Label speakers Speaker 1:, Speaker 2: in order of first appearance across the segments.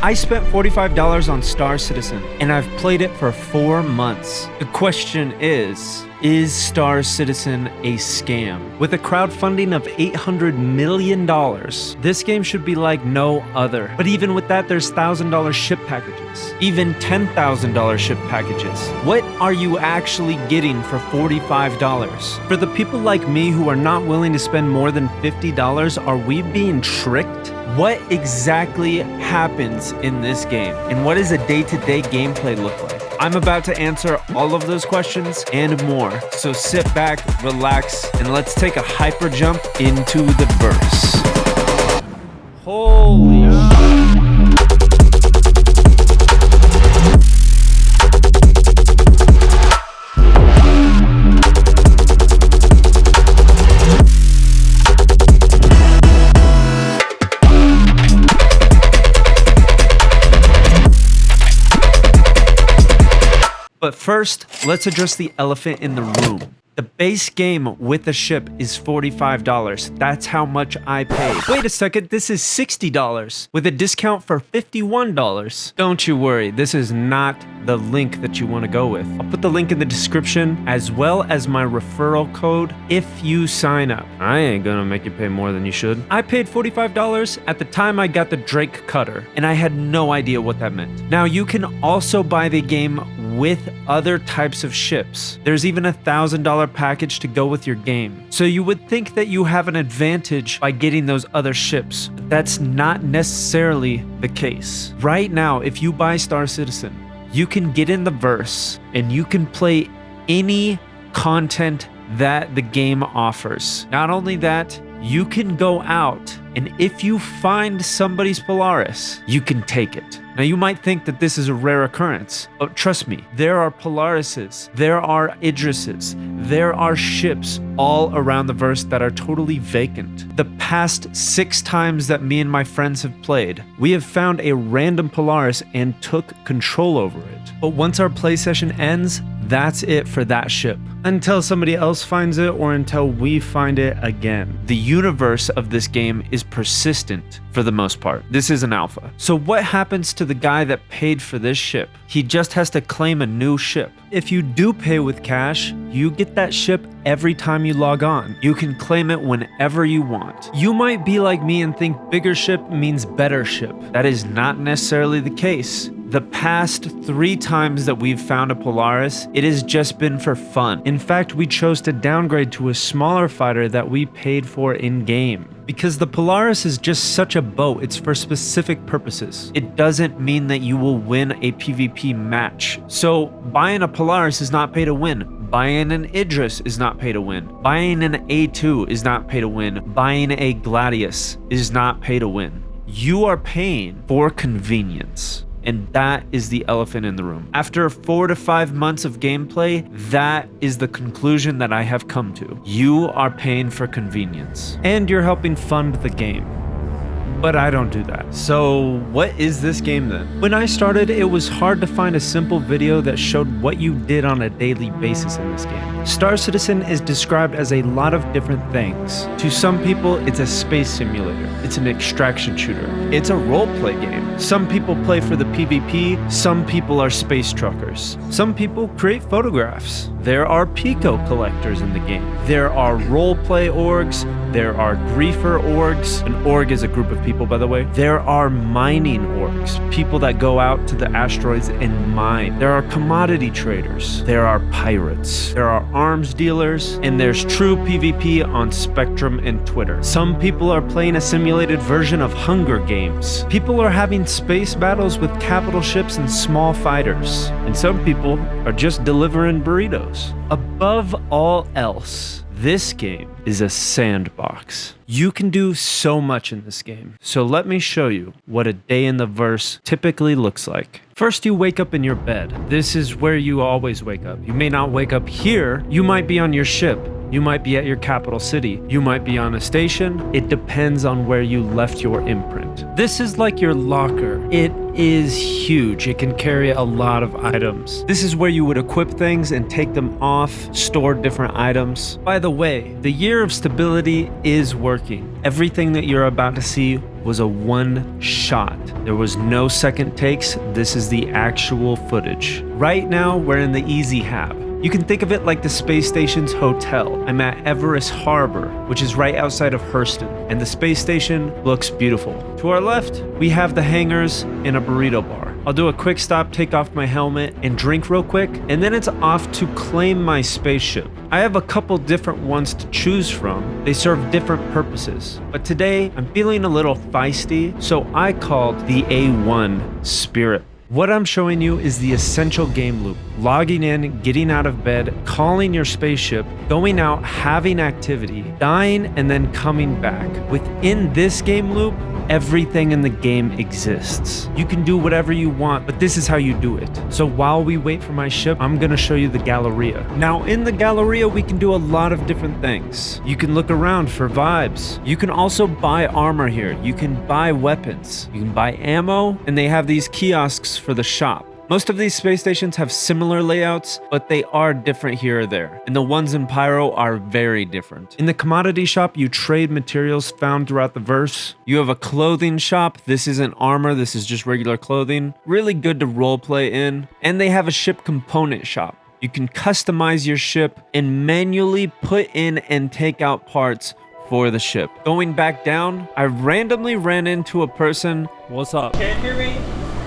Speaker 1: I spent $45 on Star Citizen, and I've played it for 4 months. The question is Star Citizen a scam? With a crowdfunding of $800 million, this game should be like no other. But even with that, there's $1,000 ship packages, even $10,000 ship packages. What are you actually getting for $45? For the people like me who are not willing to spend more than $50, are we being tricked? What exactly happens in this game? And what does a day-to-day gameplay look like? I'm about to answer all of those questions and more. So sit back, relax, and let's take a hyper jump into the verse. Holy shit. But first, let's address the elephant in the room. The base game with the ship is $45. That's how much I paid. Wait a second, this is $60 with a discount for $51. Don't you worry, this is not the link that you want to go with. I'll put the link in the description as well as my referral code if you sign up. I ain't gonna make you pay more than you should. I paid $45 at the time I got the Drake cutter, and I had no idea what that meant. Now you can also buy the game with other types of ships. There's even a $1,000 package to go with your game. So you would think that you have an advantage by getting those other ships, but that's not necessarily the case. Right now, if you buy Star Citizen, you can get in the verse and you can play any content that the game offers. Not only that, you can go out and if you find somebody's Polaris, you can take it. Now you might think that this is a rare occurrence, but trust me, there are Polarises, there are Idrises, there are ships all around the verse that are totally vacant. The past 6 times that me and my friends have played, we have found a random Polaris and took control over it. But once our play session ends, that's it for that ship. Until somebody else finds it or until we find it again. The universe of this game is persistent for the most part. This is an alpha. So what happens to the guy that paid for this ship? He just has to claim a new ship. If you do pay with cash, you get that ship every time you log on. You can claim it whenever you want. You might be like me and think bigger ship means better ship. That is not necessarily the case. The past 3 times that we've found a Polaris, it has just been for fun. In fact, we chose to downgrade to a smaller fighter that we paid for in-game. Because the Polaris is just such a boat, it's for specific purposes. It doesn't mean that you will win a PvP match. So buying a Polaris is not pay to win. Buying an Idris is not pay to win. Buying an A2 is not pay to win. Buying a Gladius is not pay to win. You are paying for convenience. And that is the elephant in the room. After 4 to 5 months of gameplay, that is the conclusion that I have come to. You are paying for convenience. And you're helping fund the game. But I don't do that. So what is this game then? When I started, it was hard to find a simple video that showed what you did on a daily basis in this game. Star Citizen is described as a lot of different things. To some people, it's a space simulator. It's an extraction shooter. It's a roleplay game. Some people play for the PvP. Some people are space truckers. Some people create photographs. There are Pico collectors in the game. There are roleplay orgs. There are griefer orgs. An org is a group of people, by the way. There are mining orgs, people that go out to the asteroids and mine. There are commodity traders. There are pirates. There are arms dealers. And there's true PvP on Spectrum and Twitter. Some people are playing a simulated version of Hunger Games. People are having space battles with capital ships and small fighters. And some people are just delivering burritos. Above all else, this game is a sandbox. You can do so much in this game. So let me show you what a day in the verse typically looks like. First, you wake up in your bed. This is where you always wake up. You may not wake up here. You might be on your ship. You might be at your capital city. You might be on a station. It depends on where you left your imprint. This is like your locker. It is huge. It can carry a lot of items. This is where you would equip things and take them off, store different items. By the way, the year of stability is working. Everything that you're about to see was a one shot. There was no second takes. This is the actual footage. Right now, we're in the Easy Hab. You can think of it like the space station's hotel. I'm at Everest Harbor, which is right outside of Hurston, and the space station looks beautiful. To our left, we have the hangars and a burrito bar. I'll do a quick stop, take off my helmet, and drink real quick, and then it's off to claim my spaceship. I have a couple different ones to choose from. They serve different purposes. But today, I'm feeling a little feisty, so I called the A1 Spirit. What I'm showing you is the essential game loop. Logging in, getting out of bed, calling your spaceship, going out, having activity, dying, and then coming back. Within this game loop, everything in the game exists. You can do whatever you want, but this is how you do it. So while we wait for my ship, I'm gonna show you the Galleria. Now in the Galleria, we can do a lot of different things. You can look around for vibes. You can also buy armor here. You can buy weapons. You can buy ammo, and they have these kiosks for the shop. Most of these space stations have similar layouts, but they are different here or there, and the ones in Pyro are very different. In the commodity shop, you trade materials found throughout the verse. You have a clothing shop. This isn't armor, this is just regular clothing. Really good to roleplay in. And they have a ship component shop. You can customize your ship and manually put in and take out parts for the ship. Going back down, I randomly ran into a person. What's up?
Speaker 2: Can you hear me?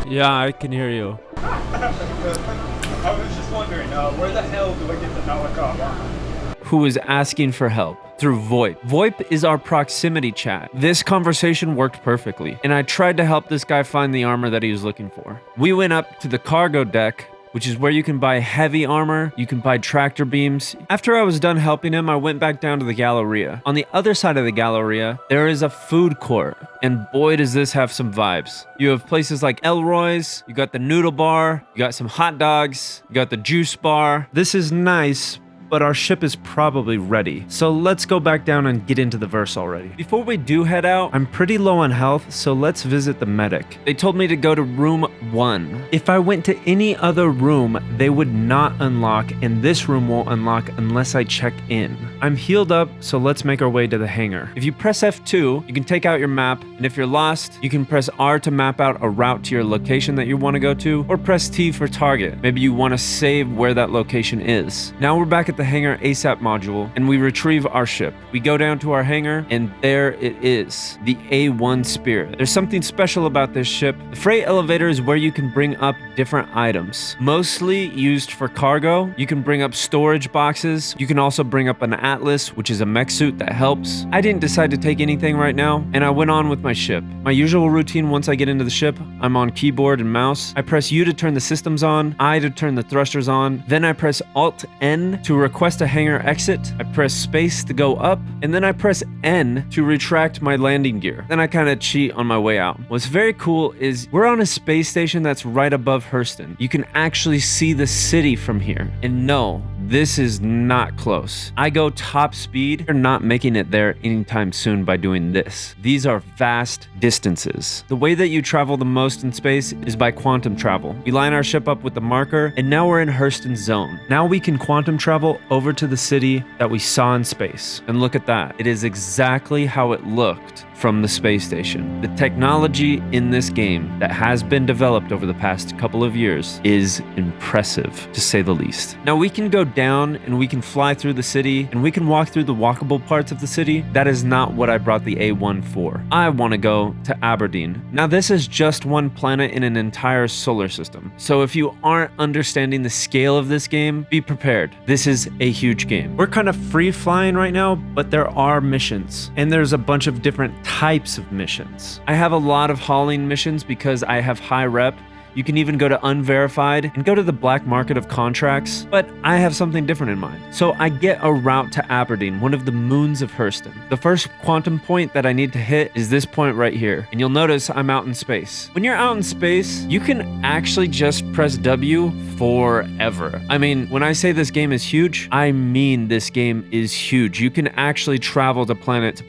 Speaker 1: Yeah, I can hear you.
Speaker 2: I was just wondering, where the hell do I get the Malakov?
Speaker 1: Who is asking for help through VoIP. VoIP is our proximity chat. This conversation worked perfectly, and I tried to help this guy find the armor that he was looking for. We went up to the cargo deck, which is where you can buy heavy armor, you can buy tractor beams. After I was done helping him, I went back down to the Galleria. On the other side of the Galleria, there is a food court, and boy does this have some vibes. You have places like Elroy's, you got the noodle bar, you got some hot dogs, you got the juice bar. This is nice, but our ship is probably ready. So let's go back down and get into the verse already. Before we do head out, I'm pretty low on health, so let's visit the medic. They told me to go to room 1. If I went to any other room, they would not unlock, and this room won't unlock unless I check in. I'm healed up, so let's make our way to the hangar. If you press F2, you can take out your map, and if you're lost, you can press R to map out a route to your location that you want to go to, or press T for target. Maybe you want to save where that location is. Now we're back at the hangar ASAP module, and we retrieve our ship. We go down to our hangar, and there it is, the A1 Spirit. There's something special about this ship. The freight elevator is where you can bring up different items, mostly used for cargo. You can bring up storage boxes. You can also bring up an Atlas, which is a mech suit that helps. I didn't decide to take anything right now, and I went on with my ship. My usual routine once I get into the ship, I'm on keyboard and mouse. I press U to turn the systems on, I to turn the thrusters on, then I press Alt-N to request a hangar exit. I press space to go up, and then I press N to retract my landing gear. Then I kind of cheat on my way out. What's very cool is we're on a space station that's right above Hurston. You can actually see the city from here. And no, this is not close. I go top speed. You're not making it there anytime soon by doing this. These are vast distances. The way that you travel the most in space is by quantum travel. We line our ship up with the marker, and now we're in Hurston's zone. Now we can quantum travel over to the city that we saw in space. And look at that. It is exactly how it looked from the space station. The technology in this game that has been developed over the past couple of years is impressive, to say the least. Now we can go down and we can fly through the city and we can walk through the walkable parts of the city. That is not what I brought the A1 for. I want to go to Aberdeen. Now this is just one planet in an entire solar system. So if you aren't understanding the scale of this game, be prepared. This is a huge game. We're kind of free flying right now, but there are missions, and there's a bunch of different types of missions. I have a lot of hauling missions because I have high rep, You can even go to unverified and go to the black market of contracts, but I have something different in mind. So I get a route to Aberdeen, one of the moons of Hurston. The first quantum point that I need to hit is this point right here, and you'll notice I'm out in space. When you're out in space, you can actually just press W forever. I mean, when I say this game is huge, I mean this game is huge. You can actually travel to planet.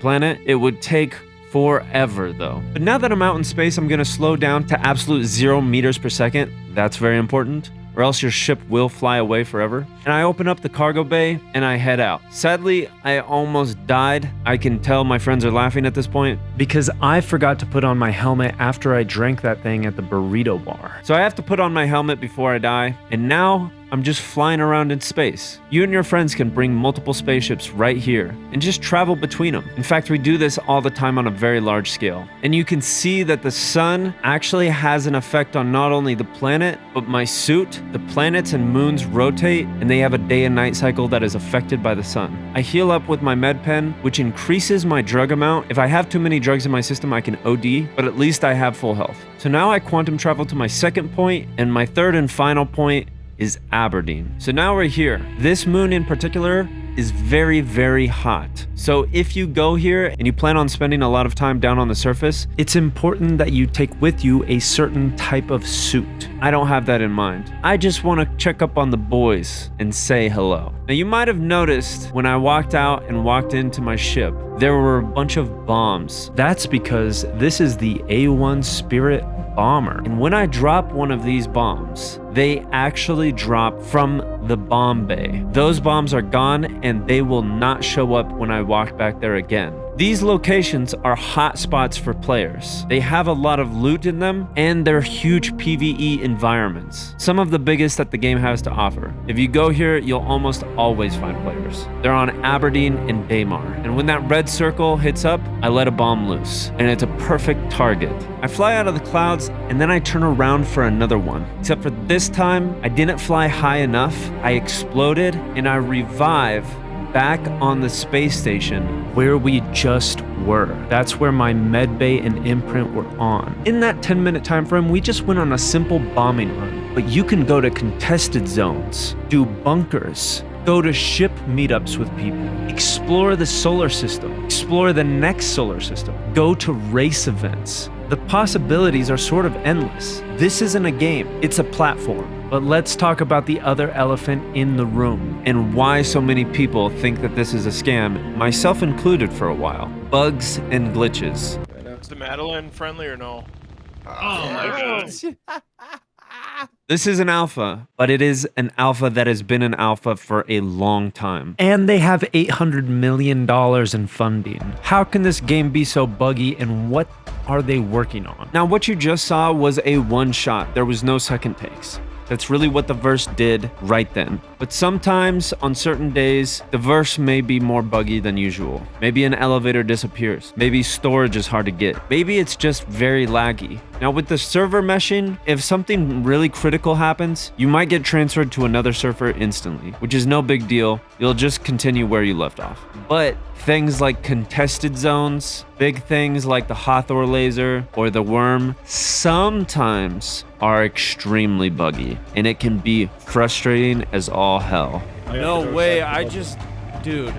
Speaker 1: It would take forever though. But now that I'm out in space, I'm gonna slow down to absolute 0 meters per second. That's very important, or else your ship will fly away forever. And I open up the cargo bay and I head out. Sadly, I almost died. I can tell my friends are laughing at this point because I forgot to put on my helmet after I drank that thing at the burrito bar. So I have to put on my helmet before I die, and now I'm just flying around in space. You and your friends can bring multiple spaceships right here and just travel between them. In fact, we do this all the time on a very large scale. And you can see that the sun actually has an effect on not only the planet, but my suit. The planets and moons rotate, and they have a day and night cycle that is affected by the sun. I heal up with my med pen, which increases my drug amount. If I have too many drugs in my system, I can OD, but at least I have full health. So now I quantum travel to my second point, and my third and final point is Aberdeen. So now we're here. This moon in particular is very, very hot. So if you go here and you plan on spending a lot of time down on the surface, it's important that you take with you a certain type of suit. I don't have that in mind. I just want to check up on the boys and say hello. Now you might have noticed when I walked out and walked into my ship, there were a bunch of bombs. That's because this is the A1 Spirit bomber. And when I drop one of these bombs, they actually drop from the bomb bay. Those bombs are gone and they will not show up when I walk back there again. These locations are hot spots for players. They have a lot of loot in them, and they're huge PvE environments. Some of the biggest that the game has to offer. If you go here, you'll almost always find players. They're on Aberdeen and Daymar. And when that red circle hits up, I let a bomb loose, and it's a perfect target. I fly out of the clouds, and then I turn around for another one. Except for this time, I didn't fly high enough. I exploded, and I revive back on the space station where we just were. That's where my medbay and imprint were on. In that 10-minute time frame, we just went on a simple bombing run. But you can go to contested zones, do bunkers, go to ship meetups with people, explore the solar system, explore the next solar system, go to race events. The possibilities are sort of endless. This isn't a game, it's a platform. But let's talk about the other elephant in the room and why so many people think that this is a scam, myself included for a while. Bugs and glitches.
Speaker 3: Is the Madeline friendly or no? Oh my god.
Speaker 1: This is an alpha, but it is an alpha that has been an alpha for a long time. And they have $800 million in funding. How can this game be so buggy, and what are they working on? Now, what you just saw was a one shot. There was no second takes. That's really what the verse did right then. But sometimes, on certain days, the verse may be more buggy than usual. Maybe an elevator disappears. Maybe storage is hard to get. Maybe it's just very laggy. Now with the server meshing, if something really critical happens, you might get transferred to another server instantly, which is no big deal. You'll just continue where you left off. But things like contested zones, big things like the Hathor laser or the worm, sometimes are extremely buggy, and it can be frustrating as all hell.
Speaker 4: No way, dude.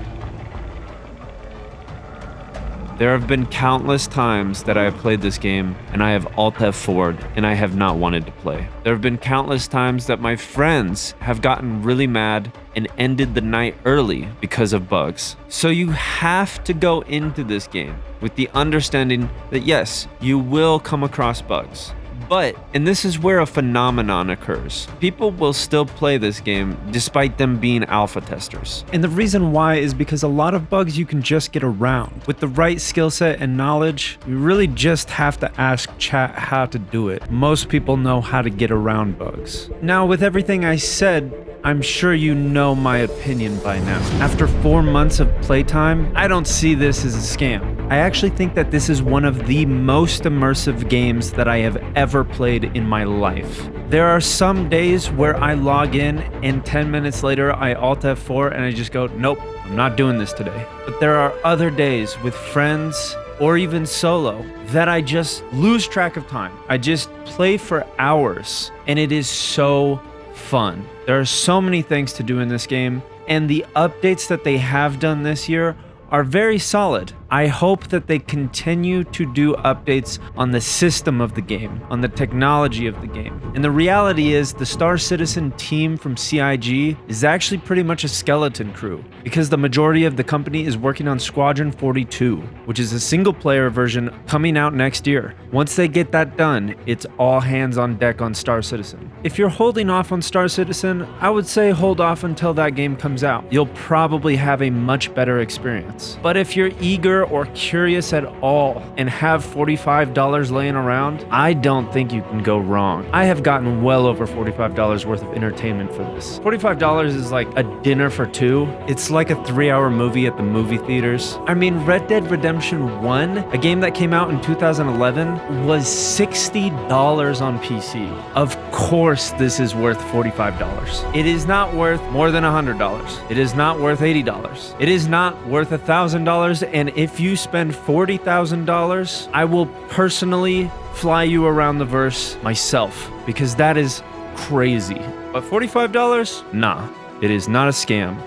Speaker 1: There have been countless times that I have played this game and I have Alt F4'd and I have not wanted to play. There have been countless times that my friends have gotten really mad and ended the night early because of bugs. So you have to go into this game with the understanding that yes, you will come across bugs. But, and this is where a phenomenon occurs, people will still play this game despite them being alpha testers. And the reason why is because a lot of bugs you can just get around. With the right skill set and knowledge, you really just have to ask chat how to do it. Most people know how to get around bugs. Now, with everything I said, I'm sure you know my opinion by now. After 4 months of playtime, I don't see this as a scam. I actually think that this is one of the most immersive games that I have ever played in my life. There are some days where I log in and 10 minutes later I Alt F4 and I just go, nope, I'm not doing this today. But there are other days with friends or even solo that I just lose track of time. I just play for hours, and it is so fun. There are so many things to do in this game, and the updates that they have done this year are very solid. I hope that they continue to do updates on the system of the game, on the technology of the game. And the reality is the Star Citizen team from CIG is actually pretty much a skeleton crew, because the majority of the company is working on Squadron 42, which is a single player version coming out next year. Once they get that done, it's all hands on deck on Star Citizen. If you're holding off on Star Citizen, I would say hold off until that game comes out. You'll probably have a much better experience. But if you're eager or curious at all and have $45 laying around, I don't think you can go wrong. I have gotten well over $45 worth of entertainment for this. $45 is like a dinner for two. It's like a 3-hour movie at the movie theaters. I mean, Red Dead Redemption 1, a game that came out in 2011, was $60 on PC. Of course, this is worth $45. It is not worth more than $100. It is not worth $80. It is not worth $1,000. And if you spend $40,000, I will personally fly you around the verse myself, because that is crazy. But $45? Nah, it is not a scam.